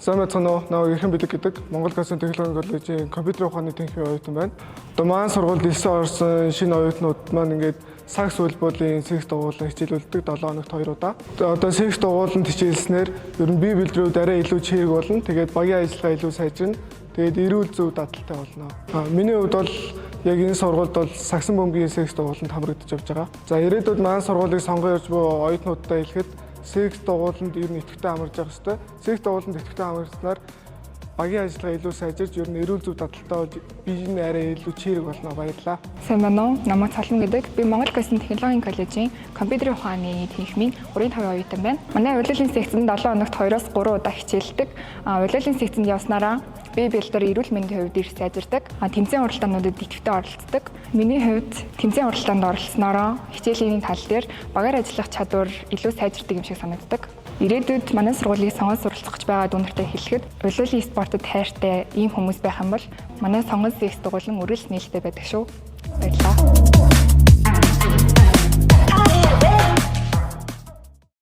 Сайн байцгаана уу? Наа Эрхэн Бэлэг гэдэг Монгол Ганцхан технологийн коллежийн компьютер ухааны тэнхимийн оюутан байна. Одоо маань сургуульд элсэн орсон шинэ оюутнууд маань ингээд сакс үйлбөлийн секс дугуулан хичээлүүлдэг 7 хоногт 2 удаа. Одоо секс дугууланд хичээлснээр ер нь бие бэлдрүүд арай илүү чирэг болно. Тэгээд багийн ажиллагаа илүү сайжирна. Тэгээд эрүүл зөв дадалтай болно. Миний хувьд бол яг энэ сургуульд бол сагсан бөмбөгийн секс дугууланд хамрагдаж явж байгаа. За ирээдүйд маань сургуулийг сонгон явж буй оюутнуудтай хэлэхэд секс дугууланд ер нь идэвхтэй амарч явах хэрэгтэй. Секс дугууланд идэвхтэй амарснаар багийн ажиллагаа илүү сайжирч ер нь эрүүл зөв дадалтай болж бие нь арай илүү чирэг болно. Баярлалаа. Сайн байна уу? Намайг Цалмын гэдэг. Би Монгол Ганцхан технологийн коллежийн компьютер ухааны тэнхимийн 3-5 оюутан байна. Манай урилгын секцэнд 7 хоногт 2-оос 3 удаа хичээлдэг. Урилгын секцэнд явснараа бие бэлдэр эрүүл мэндийн хувьд их сайжирдаг. Тэмцээн уралдаануудад идэвхтэй оролцдог. Миний хувьд тэмцээн уралдаанд оролцсноороо хичээлийн тал дээр багаар ажиллах чадвар илүү сайжирдаг юм шиг санагддаг. Ирээдүйд манай сургуулийг сонгон суралцах гэж байгаа дүү нартай хэлэхэд урилгын спортод хайртай ийм хүмүүс байх юм бол манай сонгон секс дугуулан үргэлж нээлттэй байдаг шүү. Баярлалаа.